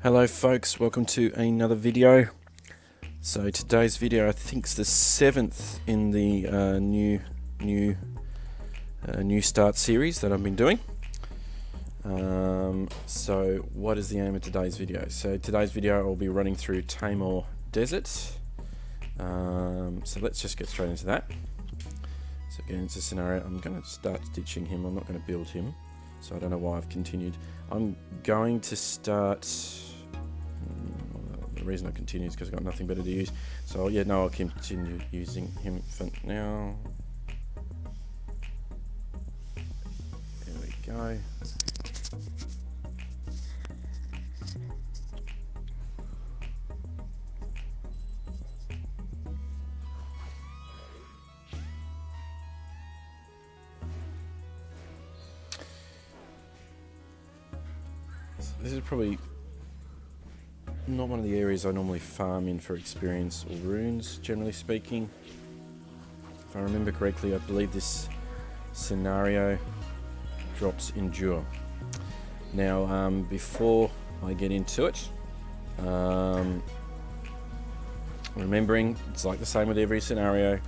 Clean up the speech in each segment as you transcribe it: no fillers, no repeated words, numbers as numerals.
Hello folks, welcome to another video. So today's video I think is the 7th in the new start series that I've been doing. So what is the aim of today's video? So today's video I'll be running through Tamor Desert. So let's just get straight into that. So again, it's a scenario. I'm going to start ditching him. I'm not going to build him. So I don't know why I've continued. I'm going to start... The reason I continue is because I've got nothing better to use. So yeah, no, I'll continue using him for now. There we go. So this is probably not one of the areas I normally farm in for experience or runes, generally speaking. If I remember correctly, I believe this scenario drops Endure. Now, before I get into it, remembering it's like the same with every scenario.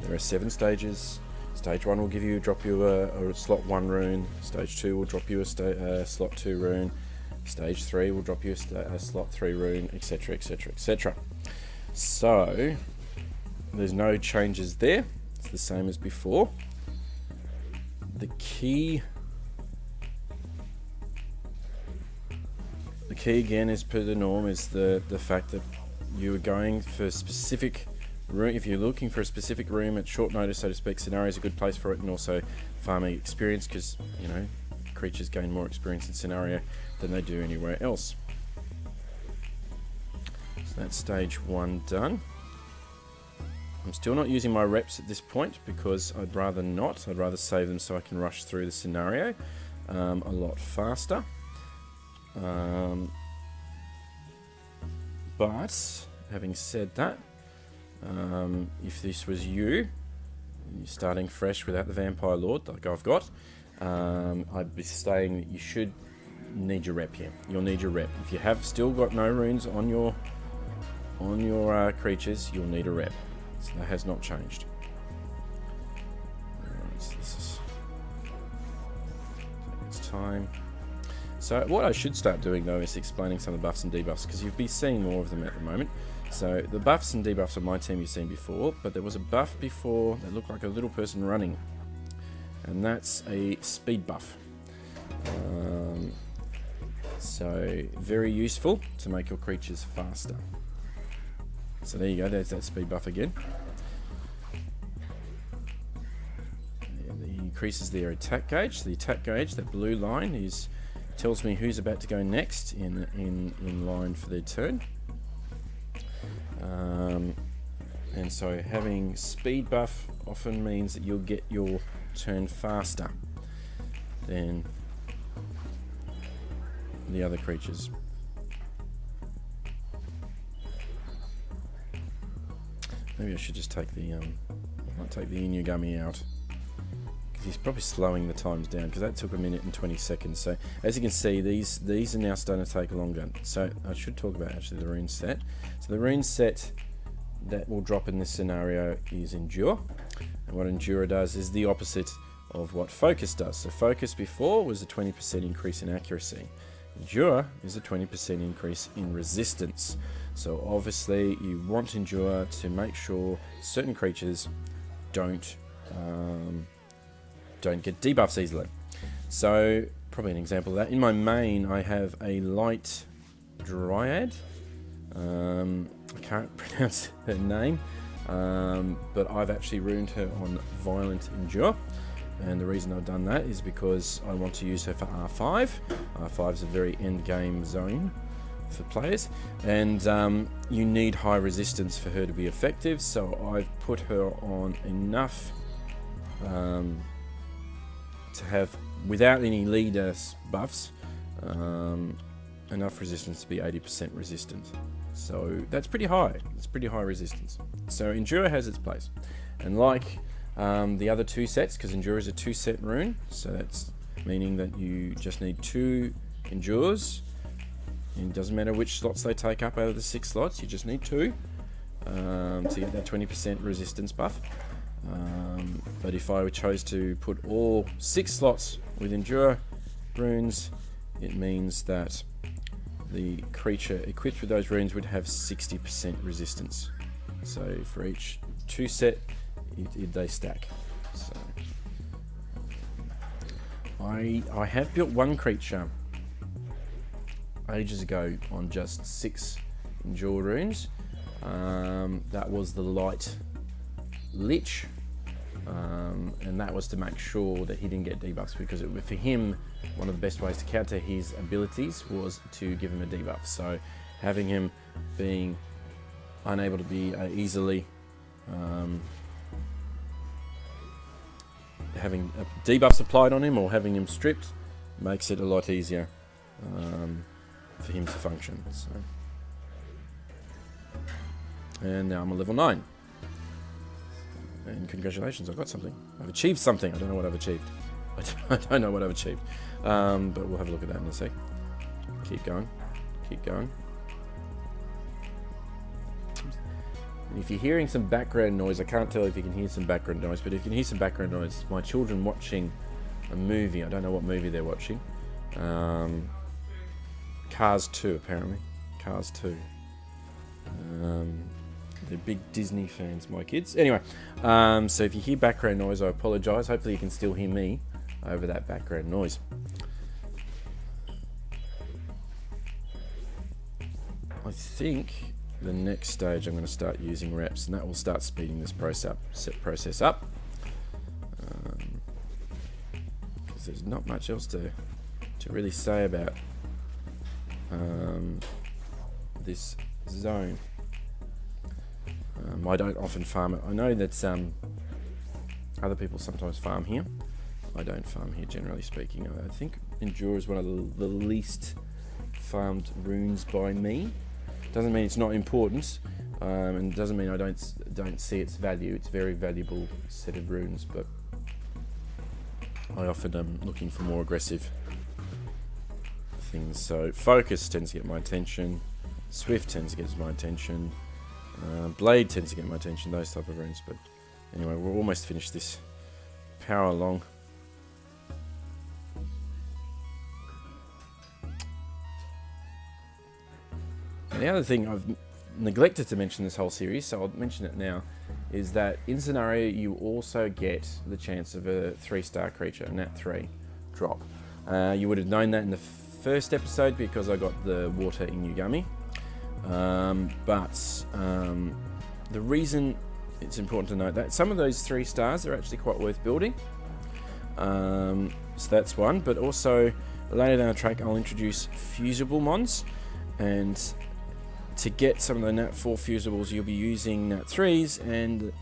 There are 7 stages. Stage 1 will drop you a slot 1 rune. Stage 2 will drop you a slot 2 rune. Stage 3 will drop you a slot 3 rune, etc, etc, etc. So there's no changes there. It's the same as before. The key again, as per the norm, is the fact that you are going for specific room. If you're looking for a specific room at short notice, so to speak, scenario is a good place for it, and also farming experience, because you know creatures gain more experience in scenario than they do anywhere else. So that's stage 1 done. I'm still not using my reps at this point because I'd rather not. I'd rather save them so I can rush through the scenario a lot faster. But having said that, if this was you're starting fresh without the Vampire Lord like I've got, I'd be saying that you should need your rep here. You'll need your rep. If you have still got no runes on your creatures, you'll need a rep. So that has not changed. Alright, so this is it's time. So what I should start doing though is explaining some of the buffs and debuffs, because you'll be seeing more of them at the moment. So the buffs and debuffs of my team you've seen before, but there was a buff before that looked like a little person running, and that's a speed buff. So very useful to make your creatures faster. So there you go, there's that speed buff again. And it increases their attack gauge. The attack gauge, that blue line, tells me who's about to go next in line for their turn. And so having speed buff often means that you'll get your turn faster than the other creatures. Maybe I should just take the I might take the Inugami out, because he's probably slowing the times down, because that took 1 minute and 20 seconds. So as you can see, these are now starting to take longer. So I should talk about actually the rune set. So the rune set that will drop in this scenario is Endure, and what Endure does is the opposite of what Focus does. So Focus before was a 20% increase in accuracy. Endure is a 20% increase in resistance. So obviously you want Endure to make sure certain creatures don't get debuffs easily. So probably an example of that. In my main I have a light dryad. I can't pronounce her name, but I've actually runed her on Violent Endure. And the reason I've done that is because I want to use her for R5. R5 is a very end game zone for players, and you need high resistance for her to be effective. So I've put her on enough to have, without any leader buffs, enough resistance to be 80% resistant. So that's pretty high. It's pretty high resistance. So Endure has its place, and like the other 2 sets, because Endure is a 2-set rune, so that's meaning that you just need 2 Endures It doesn't matter which slots they take up out of the 6 slots, you just need 2 to get that 20% resistance buff. But if I chose to put all 6 slots with Endure runes, it means that the creature equipped with those runes would have 60% resistance. So for each 2 set, they stack. So I have built one creature ages ago on just 6 Endure runes. That was the Light Lich. And that was to make sure that he didn't get debuffs, because for him, one of the best ways to counter his abilities was to give him a debuff. So having him being unable to be easily having debuffs applied on him or having him stripped makes it a lot easier for him to function. So. And now I'm a level 9. And congratulations, I've got something. I've achieved something. I don't know what I've achieved. I don't know what I've achieved. But we'll have a look at that in a sec. Keep going. Keep going. And if you're hearing some background noise, I can't tell if you can hear some background noise, but if you can hear some background noise, it's my children watching a movie. I don't know what movie they're watching. Cars 2, apparently. Cars 2. They're big Disney fans, my kids. Anyway, so if you hear background noise, I apologise. Hopefully you can still hear me over that background noise. I think the next stage I'm going to start using reps, and that will start speeding this process up. Because there's not much else to really say about this zone. I don't often farm it. I know that other people sometimes farm here. I don't farm here, generally speaking. I think Endure is one of the least farmed runes by me. Doesn't mean it's not important, and doesn't mean I don't see its value. It's a very valuable set of runes, but I often am looking for more aggressive things. So Focus tends to get my attention. Swift tends to get my attention. Blade tends to get my attention, those type of runes. But anyway, we're almost finished this. Power along. And the other thing I've neglected to mention this whole series, so I'll mention it now, is that in Scenario you also get the chance of a 3-star creature, a Nat 3 drop. You would have known that in the first episode because I got the Water Inugami. But the reason it's important to note that some of those 3 stars are actually quite worth building. So that's one, but also later down the track I'll introduce fusible mons, and to get some of the Nat 4 fusibles you'll be using Nat 3s, and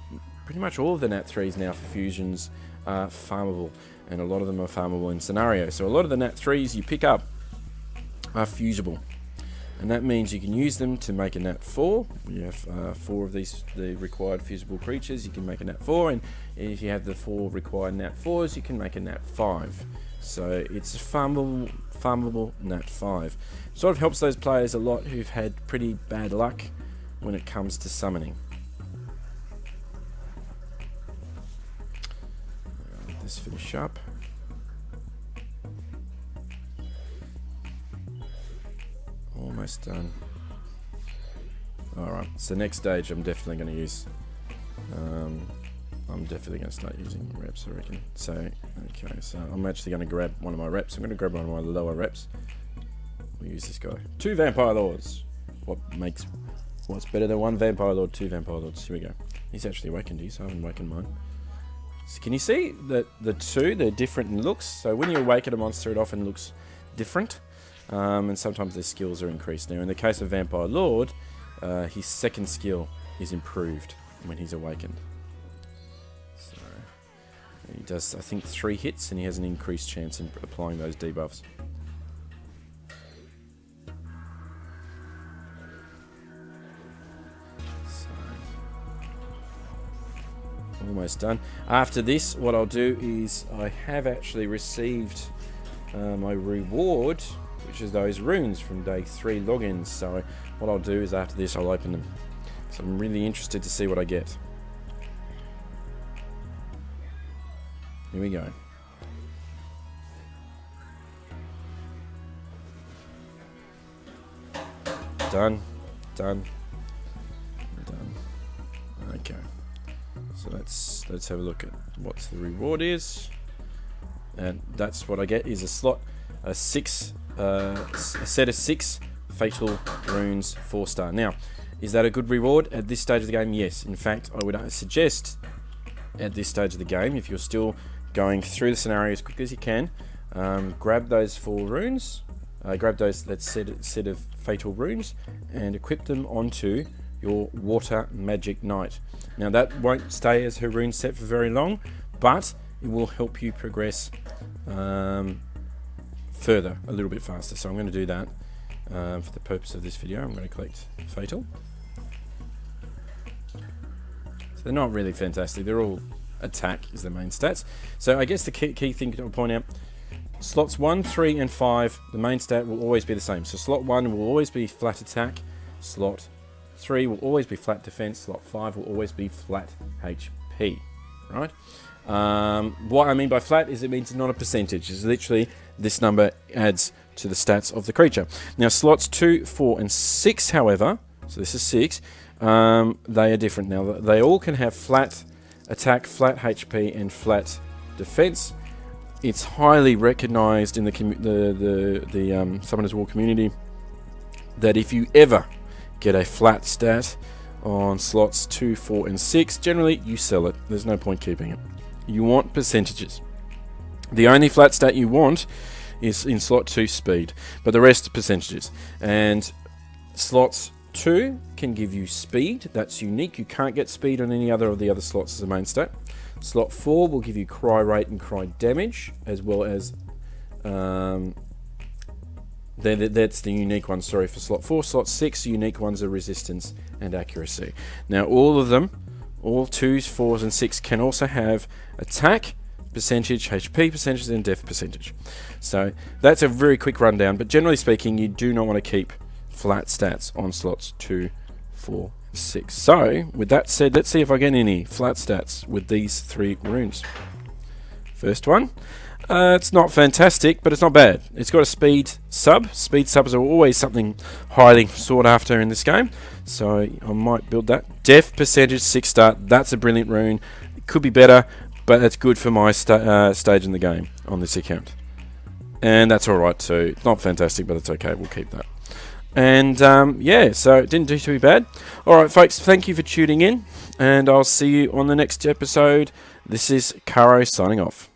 pretty much all of the Nat 3s now for fusions are farmable, and a lot of them are farmable in Scenario. So a lot of the Nat 3s you pick up are fusible. And that means you can use them to make a Nat 4. You have 4 of these, the required fusible creatures, you can make a Nat 4, and if you have the 4 required Nat 4s, you can make a Nat 5. So it's a farmable Nat 5. Sort of helps those players a lot who've had pretty bad luck when it comes to summoning. Let this finish up. Almost done. Alright, so next stage I'm definitely going to use, I'm definitely going to start using reps, I reckon. So, okay, so I'm actually going to grab one of my reps. I'm going to grab one of my lower reps. We'll use this guy. 2 Vampire Lords. What's better than 1 Vampire Lord, 2 Vampire Lords? Here we go. He's actually awakened, so I haven't awakened mine. So can you see that the 2, they're different in looks? So when you awaken a monster, it often looks different. And sometimes their skills are increased. Now in the case of Vampire Lord, his second skill is improved when he's awakened. So he does, I think, 3 hits, and he has an increased chance in applying those debuffs. So, almost done. After this, what I'll do is I have actually received my reward which is those runes from day 3 logins. So what I'll do is after this I'll open them. So I'm really interested to see what I get. Here we go. Done. Okay. So let's have a look at what the reward is. And that's what I get is a slot, a set of 6 fatal runes, 4-star. Now, is that a good reward at this stage of the game? Yes. In fact, I would suggest at this stage of the game, if you're still going through the scenario as quickly as you can, grab those 4 runes, grab that set of fatal runes, and equip them onto your Water Magic Knight. Now that won't stay as her rune set for very long, but it will help you progress further, a little bit faster. So I'm going to do that for the purpose of this video. I'm going to collect Fatal. So they're not really fantastic. They're all attack is the main stats. So I guess the key thing to point out, slots 1, 3 and 5, the main stat will always be the same. So slot 1 will always be flat attack, slot 3 will always be flat defense, slot 5 will always be flat HP, right? What I mean by flat is it means it's not a percentage. It's literally this number adds to the stats of the creature. Now slots 2, 4 and 6, however, so this is 6, they are different. Now they all can have flat attack, flat HP and flat defense. It's highly recognized in the Summoners War community that if you ever get a flat stat on slots 2, 4 and 6, generally you sell it. There's no point keeping it. You want percentages. The only flat stat you want is in slot 2 speed, but the rest are percentages. And slots 2 can give you speed. That's unique. You can't get speed on any other of the other slots as a main stat. Slot 4 will give you cry rate and cry damage, as well as that's the unique one, sorry, for slot 4. Slot 6, the unique ones are resistance and accuracy. Now all of them, all 2s, 4s and 6 can also have attack percentage, HP percentage and def percentage. So that's a very quick rundown, but generally speaking you do not want to keep flat stats on slots 2, 4 and 6. So with that said, let's see if I get any flat stats with these 3 runes. First one. It's not fantastic, but it's not bad. It's got a speed sub. Speed subs are always something highly sought after in this game, so I might build that. Def percentage 6-star. That's a brilliant rune. It could be better, but it's good for my stage in the game on this account. And that's alright too. It's not fantastic, but it's okay. We'll keep that. And yeah, so it didn't do too bad. Alright folks, thank you for tuning in, and I'll see you on the next episode. This is Karo signing off.